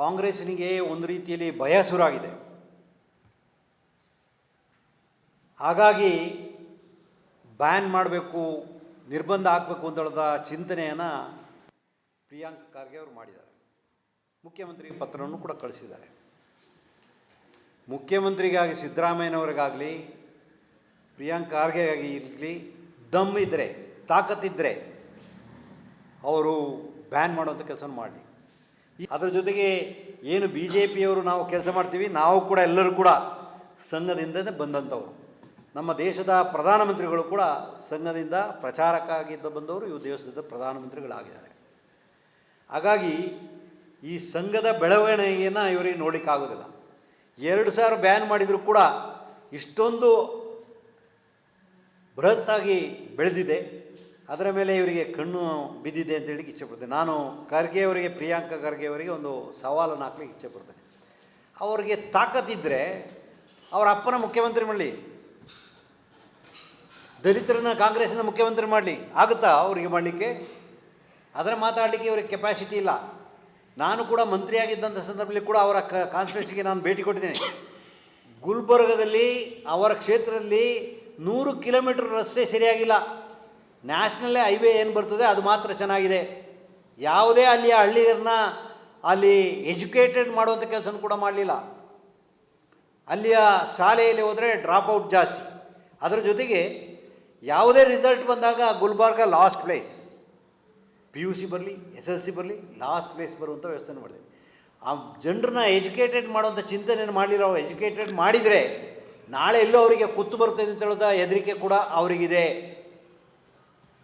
ಕಾಂಗ್ರೆಸ್ಸಿನಿಗೆ ಒಂದು ರೀತಿಯಲ್ಲಿ ಭಯ ಶುರುವಾಗಿದೆ. ಹಾಗಾಗಿ ಬ್ಯಾನ್ ಮಾಡಬೇಕು, ನಿರ್ಬಂಧ ಹಾಕಬೇಕು ಅಂತ ಹೇಳದ ಚಿಂತನೆಯನ್ನು ಪ್ರಿಯಾಂಕ್ ಖರ್ಗೆ ಅವರು ಮಾಡಿದ್ದಾರೆ. ಮುಖ್ಯಮಂತ್ರಿ ಪತ್ರವನ್ನು ಕೂಡ ಕಳಿಸಿದ್ದಾರೆ. ಮುಖ್ಯಮಂತ್ರಿಗಾಗಿ ಸಿದ್ದರಾಮಯ್ಯನವರಿಗಾಗಲಿ ಪ್ರಿಯಾಂಕ್ ಖರ್ಗೆಗಾಗಿ ಇರಲಿ ದಮ್ ಇದ್ದರೆ, ತಾಕತ್ತಿದ್ದರೆ ಅವರು ಬ್ಯಾನ್ ಮಾಡುವಂಥ ಕೆಲಸ ಮಾಡಲಿ. ಅದರ ಜೊತೆಗೆ ಏನು ಬಿ ಜೆ ಪಿಯವರು ನಾವು ಕೆಲಸ ಮಾಡ್ತೀವಿ, ನಾವು ಕೂಡ ಎಲ್ಲರೂ ಕೂಡ ಸಂಘದಿಂದಲೇ ಬಂದಂಥವರು. ನಮ್ಮ ದೇಶದ ಪ್ರಧಾನಮಂತ್ರಿಗಳು ಕೂಡ ಸಂಘದಿಂದ ಪ್ರಚಾರಕ್ಕಾಗಿದ್ದ ಬಂದವರು ಇವು ದೇಶದ ಪ್ರಧಾನಮಂತ್ರಿಗಳಾಗಿದ್ದಾರೆ. ಹಾಗಾಗಿ ಈ ಸಂಘದ ಬೆಳವಣಿಗೆಯನ್ನು ಇವರಿಗೆ ನೋಡಲಿಕ್ಕಾಗೋದಿಲ್ಲ. 2000 ಬ್ಯಾನ್ ಮಾಡಿದರೂ ಕೂಡ ಇಷ್ಟೊಂದು ಬೃಹತ್ತಾಗಿ ಬೆಳೆದಿದೆ, ಅದರ ಮೇಲೆ ಇವರಿಗೆ ಕಣ್ಣು ಬಿದ್ದಿದೆ ಅಂತ ಹೇಳಲಿಕ್ಕೆ ಇಚ್ಛೆಪಡ್ತೇನೆ. ನಾನು ಖರ್ಗೆ ಅವರಿಗೆ, ಪ್ರಿಯಾಂಕ ಖರ್ಗೆ ಅವರಿಗೆ ಒಂದು ಸವಾಲನ್ನು ಹಾಕ್ಲಿಕ್ಕೆ ಇಚ್ಛೆಪಡ್ತೇನೆ. ಅವರಿಗೆ ತಾಕತ್ತಿದ್ದರೆ ಅವರ ಅಪ್ಪನ ಮುಖ್ಯಮಂತ್ರಿ ಮಾಡಲಿ, ದಲಿತರನ್ನ ಕಾಂಗ್ರೆಸ್ಸಿಂದ ಮುಖ್ಯಮಂತ್ರಿ ಮಾಡಲಿ. ಆಗುತ್ತಾ ಅವರಿಗೆ ಮಾಡಲಿಕ್ಕೆ? ಅದರ ಮಾತಾಡಲಿಕ್ಕೆ ಇವರಿಗೆ ಕೆಪಾಸಿಟಿ ಇಲ್ಲ. ನಾನು ಕೂಡ ಮಂತ್ರಿಯಾಗಿದ್ದಂಥ ಸಂದರ್ಭದಲ್ಲಿ ಕೂಡ ಅವರ ಕಾನ್ಸ್ಟಿಟ್ಯೂನ್ಸಿಗೆ ನಾನು ಭೇಟಿ ಕೊಟ್ಟಿದ್ದೇನೆ. ಗುಲ್ಬರ್ಗದಲ್ಲಿ ಅವರ ಕ್ಷೇತ್ರದಲ್ಲಿ 100 ಕಿಲೋಮೀಟರ್ ರಸ್ತೆ ಸರಿಯಾಗಿಲ್ಲ. ನ್ಯಾಷನಲ್ಲೇ ಹೈವೇ ಏನು ಬರ್ತದೆ ಅದು ಮಾತ್ರ ಚೆನ್ನಾಗಿದೆ. ಯಾವುದೇ ಅಲ್ಲಿಯ ಹಳ್ಳಿಗರನ್ನ ಅಲ್ಲಿ ಎಜುಕೇಟೆಡ್ ಮಾಡುವಂಥ ಕೆಲಸನೂ ಕೂಡ ಮಾಡಲಿಲ್ಲ. ಅಲ್ಲಿಯ ಶಾಲೆಯಲ್ಲಿ ಹೋದರೆ ಡ್ರಾಪ್ಔಟ್ ಜಾಸ್ತಿ. ಅದರ ಜೊತೆಗೆ ಯಾವುದೇ ರಿಸಲ್ಟ್ ಬಂದಾಗ ಗುಲ್ಬರ್ಗ ಲಾಸ್ಟ್ ಪ್ಲೇಸ್. PUC ಬರಲಿ, SLC ಬರಲಿ, ಲಾಸ್ಟ್ ಪ್ಲೇಸ್ ಬರುವಂಥ ವ್ಯವಸ್ಥೆನ ಮಾಡಿದೆ. ಆ ಜನರನ್ನ ಎಜುಕೇಟೆಡ್ ಮಾಡುವಂಥ ಚಿಂತನೆಯನ್ನು ಮಾಡಲಿರೋ, ಎಜುಕೇಟೆಡ್ ಮಾಡಿದರೆ ನಾಳೆ ಎಲ್ಲೋ ಅವರಿಗೆ ಕುತ್ತು ಬರ್ತದೆ ಅಂತ ಹೇಳೋದ ಹೆದರಿಕೆ ಕೂಡ ಅವರಿಗಿದೆ.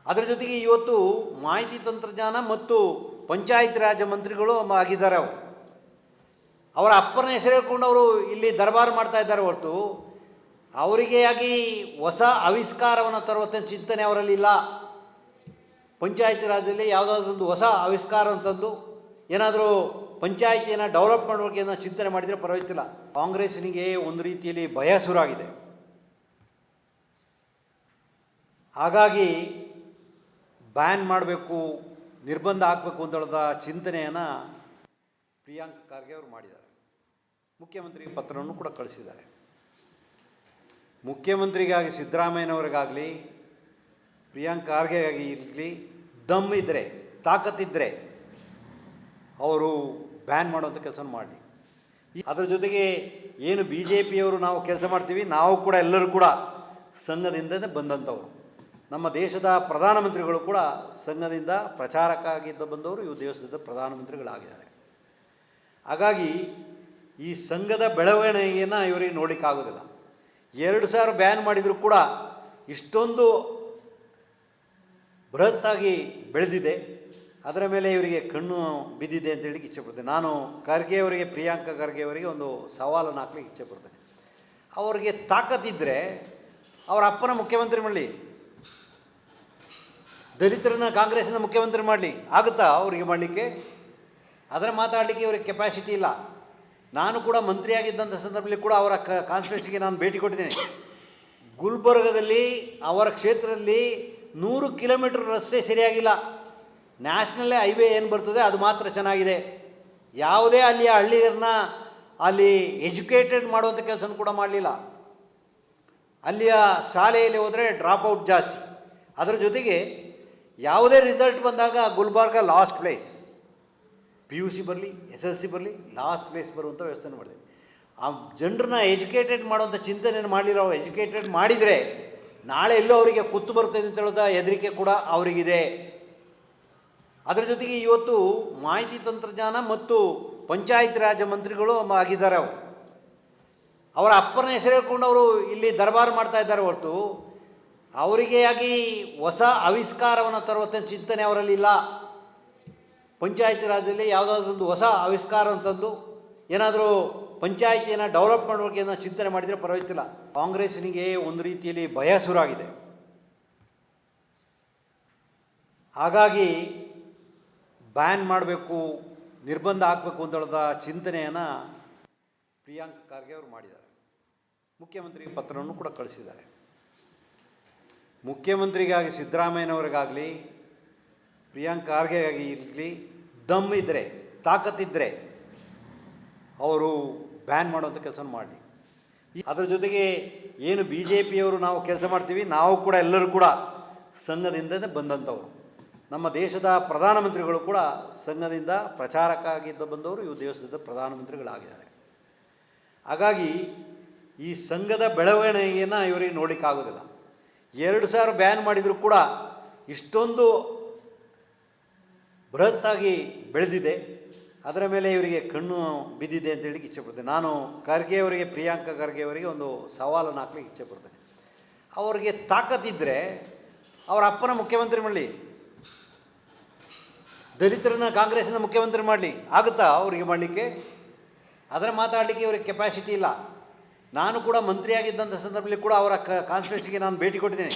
ಅದರ ಜೊತೆಗೆ ಇವತ್ತು ಮಾಹಿತಿ ತಂತ್ರಜ್ಞಾನ ಮತ್ತು ಪಂಚಾಯತ್ ರಾಜ್ ಮಂತ್ರಿಗಳು ಆಗಿದ್ದಾರೆ. ಅವರ ಅಪ್ಪನ ಹೆಸರು ಹೇಳ್ಕೊಂಡು ಅವರು ಇಲ್ಲಿ ದರ್ಬಾರು ಮಾಡ್ತಾ ಇದ್ದಾರೆ ಹೊರತು ಅವರಿಗೆ ಆಗಿ ಹೊಸ ಆವಿಷ್ಕಾರವನ್ನು ತರುವಂಥ ಚಿಂತನೆ ಅವರಲ್ಲಿಲ್ಲ. ಪಂಚಾಯತಿ ರಾಜ್ಯದಲ್ಲಿ ಯಾವುದಾದ್ರೊಂದು ಹೊಸ ಆವಿಷ್ಕಾರ ಅಂತಂದು ಏನಾದರೂ ಪಂಚಾಯಿತಿಯನ್ನು ಡೆವಲಪ್ ಮಾಡೋಕ್ಕೆ ಏನೋ ಚಿಂತನೆ ಮಾಡಿದರೆ ಪರವಾಗಿಲ್ಲ. ಕಾಂಗ್ರೆಸ್ಸಿನಿಗೆ ಒಂದು ರೀತಿಯಲ್ಲಿ ಭಯ ಶುರುವಾಗಿದೆ. ಹಾಗಾಗಿ ಬ್ಯಾನ್ ಮಾಡಬೇಕು, ನಿರ್ಬಂಧ ಹಾಕಬೇಕು ಅಂತ ಹೇಳದ ಚಿಂತನೆಯನ್ನು ಪ್ರಿಯಾಂಕ್ ಖರ್ಗೆ ಅವರು ಮಾಡಿದ್ದಾರೆ. ಮುಖ್ಯಮಂತ್ರಿ ಪತ್ರವನ್ನು ಕೂಡ ಕಳಿಸಿದ್ದಾರೆ. ಮುಖ್ಯಮಂತ್ರಿಗಾಗಿ ಸಿದ್ದರಾಮಯ್ಯನವರಿಗಾಗಲಿ ಪ್ರಿಯಾಂಕ್ ಖರ್ಗೆಗಾಗಿ ಇರಲಿ ದಮ್ ಇದ್ದರೆ, ತಾಕತ್ತಿದ್ದರೆ ಅವರು ಬ್ಯಾನ್ ಮಾಡುವಂಥ ಕೆಲಸ ಮಾಡಲಿ. ಅದರ ಜೊತೆಗೆ ಏನು ಬಿ ಜೆ ಪಿಯವರು ನಾವು ಕೆಲಸ ಮಾಡ್ತೀವಿ, ನಾವು ಕೂಡ ಎಲ್ಲರೂ ಕೂಡ ಸಂಘದಿಂದಲೇ ಬಂದಂಥವರು. ನಮ್ಮ ದೇಶದ ಪ್ರಧಾನಮಂತ್ರಿಗಳು ಕೂಡ ಸಂಘದಿಂದ ಪ್ರಚಾರಕ್ಕಾಗಿದ್ದ ಬಂದವರು ಇವು ದೇಶದ ಪ್ರಧಾನಮಂತ್ರಿಗಳಾಗಿದ್ದಾರೆ. ಹಾಗಾಗಿ ಈ ಸಂಘದ ಬೆಳವಣಿಗೆಯನ್ನು ಇವರಿಗೆ ನೋಡಲಿಕ್ಕಾಗೋದಿಲ್ಲ. 2000 ಬ್ಯಾನ್ ಮಾಡಿದರೂ ಕೂಡ ಇಷ್ಟೊಂದು ಬೃಹತ್ತಾಗಿ ಬೆಳೆದಿದೆ, ಅದರ ಮೇಲೆ ಇವರಿಗೆ ಕಣ್ಣು ಬಿದ್ದಿದೆ ಅಂತ ಹೇಳಲಿಕ್ಕೆ ಇಚ್ಛೆಪಡ್ತೇನೆ. ನಾನು ಖರ್ಗೆ ಅವರಿಗೆ, ಪ್ರಿಯಾಂಕ ಖರ್ಗೆ ಅವರಿಗೆ ಒಂದು ಸವಾಲನ್ನು ಹಾಕ್ಲಿಕ್ಕೆ ಇಚ್ಛೆಪಡ್ತೇನೆ. ಅವರಿಗೆ ತಾಕತ್ತಿದ್ದರೆ ಅವರ ಅಪ್ಪನ ಮುಖ್ಯಮಂತ್ರಿ ಮಾಡಲಿ, ದಲಿತರನ್ನ ಕಾಂಗ್ರೆಸ್ಸಿಂದ ಮುಖ್ಯಮಂತ್ರಿ ಮಾಡಲಿ. ಆಗುತ್ತಾ ಅವರಿಗೆ ಮಾಡಲಿಕ್ಕೆ? ಅದರ ಮಾತಾಡಲಿಕ್ಕೆ ಇವರಿಗೆ ಕೆಪಾಸಿಟಿ ಇಲ್ಲ. ನಾನು ಕೂಡ ಮಂತ್ರಿಯಾಗಿದ್ದಂಥ ಸಂದರ್ಭದಲ್ಲಿ ಕೂಡ ಅವರ ಕಾನ್ಸ್ಟಿಟ್ಯೂನ್ಸಿಗೆ ನಾನು ಭೇಟಿ ಕೊಟ್ಟಿದ್ದೇನೆ. ಗುಲ್ಬರ್ಗದಲ್ಲಿ ಅವರ ಕ್ಷೇತ್ರದಲ್ಲಿ 100 ಕಿಲೋಮೀಟರ್ ರಸ್ತೆ ಸರಿಯಾಗಿಲ್ಲ. ನ್ಯಾಷನಲ್ಲೇ ಹೈವೇ ಏನು ಬರ್ತದೆ ಅದು ಮಾತ್ರ ಚೆನ್ನಾಗಿದೆ. ಯಾವುದೇ ಅಲ್ಲಿಯ ಹಳ್ಳಿಗರನ್ನ ಅಲ್ಲಿ ಎಜುಕೇಟೆಡ್ ಮಾಡುವಂಥ ಕೆಲಸನೂ ಕೂಡ ಮಾಡಲಿಲ್ಲ. ಅಲ್ಲಿಯ ಶಾಲೆಯಲ್ಲಿ ಹೋದರೆ ಡ್ರಾಪ್ಔಟ್ ಜಾಸ್ತಿ. ಅದರ ಜೊತೆಗೆ ಯಾವುದೇ ರಿಸಲ್ಟ್ ಬಂದಾಗ ಗುಲ್ಬರ್ಗ ಲಾಸ್ಟ್ ಪ್ಲೇಸ್. PUC ಬರಲಿ, SLC ಬರಲಿ, ಲಾಸ್ಟ್ ಪ್ಲೇಸ್ ಬರುವಂಥ ವ್ಯವಸ್ಥೆನ ಮಾಡಿದೆ. ಆ ಜನರನ್ನ ಎಜುಕೇಟೆಡ್ ಮಾಡುವಂಥ ಚಿಂತನೆಯನ್ನು ಮಾಡಲಿರೋ, ಎಜುಕೇಟೆಡ್ ಮಾಡಿದರೆ ನಾಳೆ ಎಲ್ಲೋ ಅವರಿಗೆ ಕುತ್ತು ಬರ್ತದೆ ಅಂತ ಹೇಳೋದ ಹೆದರಿಕೆ ಕೂಡ ಅವರಿಗಿದೆ. ಅದರ ಜೊತೆಗೆ ಇವತ್ತು ಮಾಹಿತಿ ತಂತ್ರಜ್ಞಾನ ಮತ್ತು ಪಂಚಾಯತ್ ರಾಜ್ ಮಂತ್ರಿಗಳು ಆಗಿದ್ದಾರೆ. ಅವರ ಅಪ್ಪನ ಹೆಸರು ಹೇಳ್ಕೊಂಡು ಅವರು ಇಲ್ಲಿ ದರ್ಬಾರು ಮಾಡ್ತಾ ಇದ್ದಾರೆ ಹೊರತು ಅವರಿಗೆ ಆಗಿ ಹೊಸ ಆವಿಷ್ಕಾರವನ್ನು ತರುವಂಥ ಚಿಂತನೆ ಅವರಲ್ಲಿಲ್ಲ. ಪಂಚಾಯತಿ ರಾಜ್ಯದಲ್ಲಿ ಯಾವುದಾದ್ರೊಂದು ಹೊಸ ಆವಿಷ್ಕಾರ ಅಂತಂದು ಏನಾದರೂ ಪಂಚಾಯಿತಿಯನ್ನು ಡೆವಲಪ್ ಮಾಡೋಕ್ಕೆ ಏನೋ ಚಿಂತನೆ ಮಾಡಿದರೆ ಪರವಾಗಿಲ್ಲ. ಕಾಂಗ್ರೆಸ್ಸಿನಿಗೆ ಒಂದು ರೀತಿಯಲ್ಲಿ ಭಯ ಶುರುವಾಗಿದೆ. ಹಾಗಾಗಿ ಬ್ಯಾನ್ ಮಾಡಬೇಕು, ನಿರ್ಬಂಧ ಹಾಕಬೇಕು ಅಂತ ಹೇಳದ ಚಿಂತನೆಯನ್ನು ಪ್ರಿಯಾಂಕ್ ಖರ್ಗೆ ಅವರು ಮಾಡಿದ್ದಾರೆ. ಮುಖ್ಯಮಂತ್ರಿ ಪತ್ರವನ್ನು ಕೂಡ ಕಳಿಸಿದ್ದಾರೆ. ಮುಖ್ಯಮಂತ್ರಿಗಾಗಿ ಸಿದ್ದರಾಮಯ್ಯನವರಿಗಾಗಲಿ ಪ್ರಿಯಾಂಕ್ ಖರ್ಗೆಗಾಗಿ ಇರಲಿ ದಮ್ ಇದ್ದರೆ, ತಾಕತ್ತಿದ್ದರೆ ಅವರು ಬ್ಯಾನ್ ಮಾಡುವಂಥ ಕೆಲಸ ಮಾಡಲಿ. ಅದರ ಜೊತೆಗೆ ಏನು ಬಿ ಜೆ ಪಿಯವರು ನಾವು ಕೆಲಸ ಮಾಡ್ತೀವಿ, ನಾವು ಕೂಡ ಎಲ್ಲರೂ ಕೂಡ ಸಂಘದಿಂದಲೇ ಬಂದಂಥವರು. ನಮ್ಮ ದೇಶದ ಪ್ರಧಾನಮಂತ್ರಿಗಳು ಕೂಡ ಸಂಘದಿಂದ ಪ್ರಚಾರಕ್ಕಾಗಿದ್ದ ಬಂದವರು, ಇವು ದೇಶದ ಪ್ರಧಾನಮಂತ್ರಿಗಳಾಗಿದ್ದಾರೆ. ಹಾಗಾಗಿ ಈ ಸಂಘದ ಬೆಳವಣಿಗೆಯನ್ನು ಇವರಿಗೆ ನೋಡಲಿಕ್ಕಾಗೋದಿಲ್ಲ. 2000 ಬ್ಯಾನ್ ಮಾಡಿದರೂ ಕೂಡ ಇಷ್ಟೊಂದು ಬೃಹತ್ತಾಗಿ ಬೆಳೆದಿದೆ, ಅದರ ಮೇಲೆ ಇವರಿಗೆ ಕಣ್ಣು ಬಿದ್ದಿದೆ ಅಂತ ಹೇಳಲಿಕ್ಕೆ ಇಚ್ಛೆಪಡ್ತೇನೆ. ನಾನು ಖರ್ಗೆ ಅವರಿಗೆ, ಪ್ರಿಯಾಂಕಾ ಖರ್ಗೆ ಅವರಿಗೆ ಒಂದು ಸವಾಲನ್ನು ಹಾಕ್ಲಿಕ್ಕೆ ಇಚ್ಛೆಪಡ್ತೇನೆ. ಅವರಿಗೆ ತಾಕತ್ತಿದ್ದರೆ ಅವರ ಅಪ್ಪನ ಮುಖ್ಯಮಂತ್ರಿ ಮಾಡಲಿ, ದಲಿತರನ್ನ ಕಾಂಗ್ರೆಸ್ಸಿಂದ ಮುಖ್ಯಮಂತ್ರಿ ಮಾಡಲಿ. ಆಗುತ್ತಾ ಅವರಿಗೆ ಮಾಡಲಿಕ್ಕೆ? ಅದರ ಮಾತಾಡಲಿಕ್ಕೆ ಇವರಿಗೆ ಕೆಪಾಸಿಟಿ ಇಲ್ಲ. ನಾನು ಕೂಡ ಮಂತ್ರಿಯಾಗಿದ್ದಂಥ ಸಂದರ್ಭದಲ್ಲಿ ಕೂಡ ಅವರ ಕಾನ್ಸ್ಟಿಟ್ಯೂನ್ಸಿಗೆ ನಾನು ಭೇಟಿ ಕೊಟ್ಟಿದ್ದೇನೆ.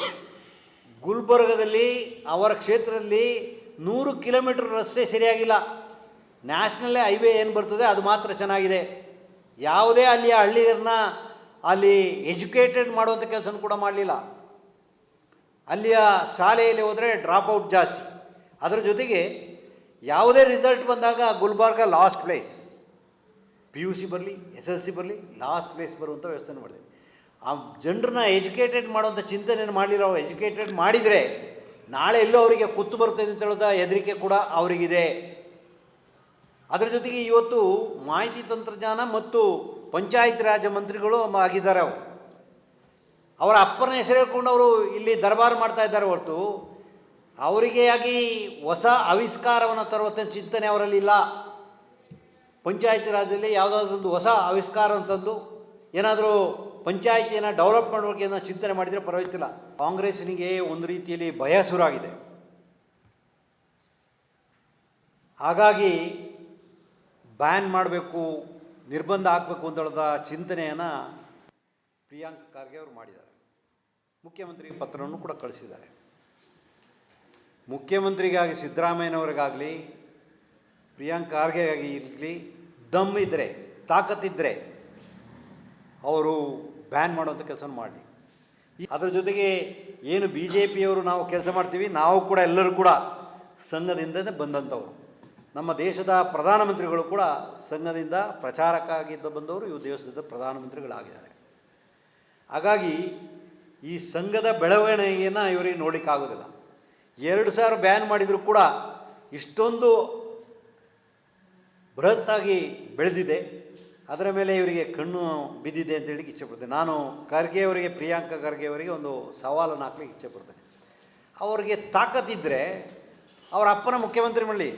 ಗುಲ್ಬರ್ಗದಲ್ಲಿ ಅವರ ಕ್ಷೇತ್ರದಲ್ಲಿ 100 ಕಿಲೋಮೀಟರ್ ರಸ್ತೆ ಸರಿಯಾಗಿಲ್ಲ. ನ್ಯಾಷನಲ್ಲೇ ಹೈವೇ ಏನು ಬರ್ತದೆ ಅದು ಮಾತ್ರ ಚೆನ್ನಾಗಿದೆ. ಯಾವುದೇ ಅಲ್ಲಿಯ ಹಳ್ಳಿಗರನ್ನ ಅಲ್ಲಿ ಎಜುಕೇಟೆಡ್ ಮಾಡುವಂಥ ಕೆಲಸನೂ ಕೂಡ ಮಾಡಲಿಲ್ಲ. ಅಲ್ಲಿಯ ಶಾಲೆಯಲ್ಲಿ ಹೋದರೆ ಡ್ರಾಪ್ಔಟ್ ಜಾಸ್ತಿ. ಅದರ ಜೊತೆಗೆ ಯಾವುದೇ ರಿಸಲ್ಟ್ ಬಂದಾಗ ಗುಲ್ಬರ್ಗ ಲಾಸ್ಟ್ ಪ್ಲೇಸ್. PUC ಬರಲಿ, SLC ಬರಲಿ, ಲಾಸ್ಟ್ ಪ್ಲೇಸ್ ಬರುವಂಥ ವ್ಯವಸ್ಥೆನ ಮಾಡಿದೆ. ಆ ಜನರನ್ನ ಎಜುಕೇಟೆಡ್ ಮಾಡುವಂಥ ಚಿಂತನೆಯನ್ನು ಮಾಡಲಿಲ್ಲ. ಅವ್ರು ಎಜುಕೇಟೆಡ್ ಮಾಡಿದರೆ ನಾಳೆ ಎಲ್ಲೋ ಅವರಿಗೆ ಕುತ್ತು ಬರ್ತದೆ ಅಂತ ಹೇಳೋದ ಹೆದರಿಕೆ ಕೂಡ ಅವರಿಗಿದೆ. ಅದರ ಜೊತೆಗೆ ಇವತ್ತು ಮಾಹಿತಿ ತಂತ್ರಜ್ಞಾನ ಮತ್ತು ಪಂಚಾಯತ್ ರಾಜ್ ಮಂತ್ರಿಗಳು ಆಗಿದ್ದಾರೆ. ಅವರ ಅಪ್ಪನ ಹೆಸರು ಹೇಳ್ಕೊಂಡು ಅವರು ಇಲ್ಲಿ ದರ್ಬಾರು ಮಾಡ್ತಾ ಇದ್ದಾರೆ ಹೊರತು ಅವರಿಗೆ ಆಗಿ ಹೊಸ ಆವಿಷ್ಕಾರವನ್ನು ತರುವಂಥ ಚಿಂತನೆ ಅವರಲ್ಲಿಲ್ಲ. ಪಂಚಾಯತಿ ರಾಜ್ಯದಲ್ಲಿ ಯಾವುದಾದ್ರೊಂದು ಹೊಸ ಆವಿಷ್ಕಾರ ಅಂತಂದು ಏನಾದರೂ ಪಂಚಾಯಿತಿಯನ್ನು ಡೆವಲಪ್ ಮಾಡೋಕ್ಕೆ ಏನೋ ಚಿಂತನೆ ಮಾಡಿದರೆ ಪರವಾಗಿಲ್ಲ. ಕಾಂಗ್ರೆಸ್ಸಿನಿಗೆ ಒಂದು ರೀತಿಯಲ್ಲಿ ಭಯ ಶುರುವಾಗಿದೆ. ಹಾಗಾಗಿ ಬ್ಯಾನ್ ಮಾಡಬೇಕು, ನಿರ್ಬಂಧ ಹಾಕಬೇಕು ಅಂತ ಹೇಳೋದ ಚಿಂತನೆಯನ್ನು ಪ್ರಿಯಾಂಕಾ ಖರ್ಗೆ ಅವರು ಮಾಡಿದ್ದಾರೆ. ಮುಖ್ಯಮಂತ್ರಿ ಪತ್ರವನ್ನು ಕೂಡ ಕಳಿಸಿದ್ದಾರೆ. ಮುಖ್ಯಮಂತ್ರಿಗಾಗಿ ಸಿದ್ದರಾಮಯ್ಯನವರಿಗಾಗಲಿ ಪ್ರಿಯಾಂಕಾ ಖರ್ಗೆಗಾಗಿ ಇರಲಿ ದಮ್ ಇದ್ದರೆ, ತಾಕತ್ತಿದ್ದರೆ ಅವರು ಬ್ಯಾನ್ ಮಾಡುವಂಥ ಕೆಲಸ ಮಾಡಲಿ. ಅದರ ಜೊತೆಗೆ ಏನು ಬಿ ಜೆ ಪಿಯವರು ನಾವು ಕೆಲಸ ಮಾಡ್ತೀವಿ, ನಾವು ಕೂಡ ಎಲ್ಲರೂ ಕೂಡ ಸಂಘದಿಂದಲೇ ಬಂದಂಥವರು. ನಮ್ಮ ದೇಶದ ಪ್ರಧಾನಮಂತ್ರಿಗಳು ಕೂಡ ಸಂಘದಿಂದ ಪ್ರಚಾರಕ್ಕಾಗಿದ್ದ ಬಂದವರು, ಇವು ದೇಶದ ಪ್ರಧಾನಮಂತ್ರಿಗಳಾಗಿದ್ದಾರೆ. ಹಾಗಾಗಿ ಈ ಸಂಘದ ಬೆಳವಣಿಗೆಯನ್ನು ಇವರಿಗೆ ನೋಡಲಿಕ್ಕಾಗೋದಿಲ್ಲ. 2000 ಬ್ಯಾನ್ ಮಾಡಿದರೂ ಕೂಡ ಇಷ್ಟೊಂದು ಬೃಹತ್ತಾಗಿ ಬೆಳೆದಿದೆ, ಅದರ ಮೇಲೆ ಇವರಿಗೆ ಕಣ್ಣು ಬಿದ್ದಿದೆ ಅಂತ ಹೇಳಲಿಕ್ಕೆ ಇಚ್ಛೆಪಡ್ತೇನೆ. ನಾನು ಖರ್ಗೆ ಅವರಿಗೆ, ಪ್ರಿಯಾಂಕಾ ಖರ್ಗೆ ಅವರಿಗೆ ಒಂದು ಸವಾಲನ್ನು ಹಾಕ್ಲಿಕ್ಕೆ ಇಚ್ಛೆಪಡ್ತೇನೆ. ಅವರಿಗೆ ತಾಕತ್ತಿದ್ದರೆ ಅವರ ಅಪ್ಪನ ಮುಖ್ಯಮಂತ್ರಿ ಮಾಡಲಿ,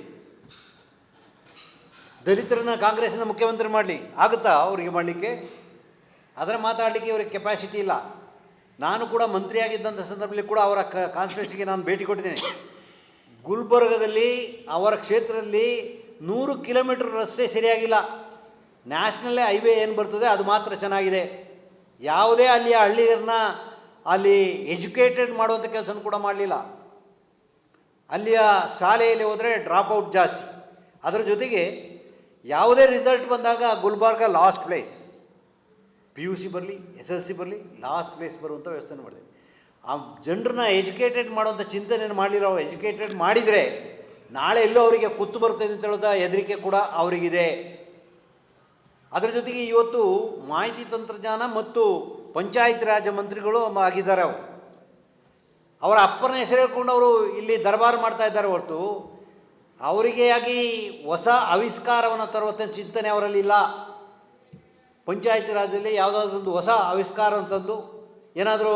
ದಲಿತರನ್ನ ಕಾಂಗ್ರೆಸ್ಸಿಂದ ಮುಖ್ಯಮಂತ್ರಿ ಮಾಡಲಿ. ಆಗುತ್ತಾ ಅವರಿಗೆ ಮಾಡಲಿಕ್ಕೆ? ಅದರ ಮಾತಾಡಲಿಕ್ಕೆ ಇವರಿಗೆ ಕೆಪಾಸಿಟಿ ಇಲ್ಲ. ನಾನು ಕೂಡ ಮಂತ್ರಿಯಾಗಿದ್ದಂಥ ಸಂದರ್ಭದಲ್ಲಿ ಕೂಡ ಅವರ ಕಾನ್ಸ್ಟಿಟ್ಯೂನ್ಸಿಗೆ ನಾನು ಭೇಟಿ ಕೊಟ್ಟಿದ್ದೇನೆ. ಗುಲ್ಬರ್ಗದಲ್ಲಿ ಅವರ ಕ್ಷೇತ್ರದಲ್ಲಿ 100 ಕಿಲೋಮೀಟರ್ ರಸ್ತೆ ಸರಿಯಾಗಿಲ್ಲ. ನ್ಯಾಷನಲ್ಲೇ ಹೈವೇ ಏನು ಬರ್ತದೆ ಅದು ಮಾತ್ರ ಚೆನ್ನಾಗಿದೆ. ಯಾವುದೇ ಅಲ್ಲಿಯ ಹಳ್ಳಿಗರನ್ನ ಅಲ್ಲಿ ಎಜುಕೇಟೆಡ್ ಮಾಡುವಂಥ ಕೆಲಸನೂ ಕೂಡ ಮಾಡಲಿಲ್ಲ. ಅಲ್ಲಿಯ ಶಾಲೆಯಲ್ಲಿ ಹೋದರೆ ಡ್ರಾಪ್ಔಟ್ ಜಾಸ್ತಿ. ಅದರ ಜೊತೆಗೆ ಯಾವುದೇ ರಿಸಲ್ಟ್ ಬಂದಾಗ ಗುಲ್ಬರ್ಗ ಲಾಸ್ಟ್ ಪ್ಲೇಸ್. PUC ಬರಲಿ, SLC ಬರಲಿ, ಲಾಸ್ಟ್ ಪ್ಲೇಸ್ ಬರುವಂಥ ವ್ಯವಸ್ಥೆನ ಮಾಡಿದೆ. ಆ ಜನರನ್ನ ಎಜುಕೇಟೆಡ್ ಮಾಡುವಂಥ ಚಿಂತನೆಯನ್ನು ಮಾಡಲಿಲ್ಲ. ಅವ್ರು ಎಜುಕೇಟೆಡ್ ಮಾಡಿದರೆ ನಾಳೆ ಎಲ್ಲೋ ಅವರಿಗೆ ಕುತ್ತು ಬರ್ತದೆ ಅಂತ ಹೇಳೋದ ಹೆದರಿಕೆ ಕೂಡ ಅವರಿಗಿದೆ. ಅದರ ಜೊತೆಗೆ ಇವತ್ತು ಮಾಹಿತಿ ತಂತ್ರಜ್ಞಾನ ಮತ್ತು ಪಂಚಾಯತ್ ರಾಜ್ ಮಂತ್ರಿಗಳು ಆಗಿದ್ದಾರೆ. ಅವರ ಅಪ್ಪನ ಹೆಸರು ಹೇಳ್ಕೊಂಡು ಅವರು ಇಲ್ಲಿ ದರ್ಬಾರು ಮಾಡ್ತಾ ಇದ್ದಾರೆ ಹೊರತು ಅವರಿಗೆ ಆಗಿ ಹೊಸ ಆವಿಷ್ಕಾರವನ್ನು ತರುವಂಥ ಚಿಂತನೆ ಅವರಲ್ಲಿಲ್ಲ. ಪಂಚಾಯತಿ ರಾಜ್ಯದಲ್ಲಿ ಯಾವುದಾದ್ರೊಂದು ಹೊಸ ಆವಿಷ್ಕಾರ ಅಂತಂದು ಏನಾದರೂ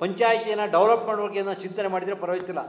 ಪಂಚಾಯಿತಿಯನ್ನು ಡೆವಲಪ್ ಮಾಡೋಕ್ಕೆ ಏನೋ ಚಿಂತನೆ ಮಾಡಿದರೆ ಪರವಾಗಿಲ್ಲ.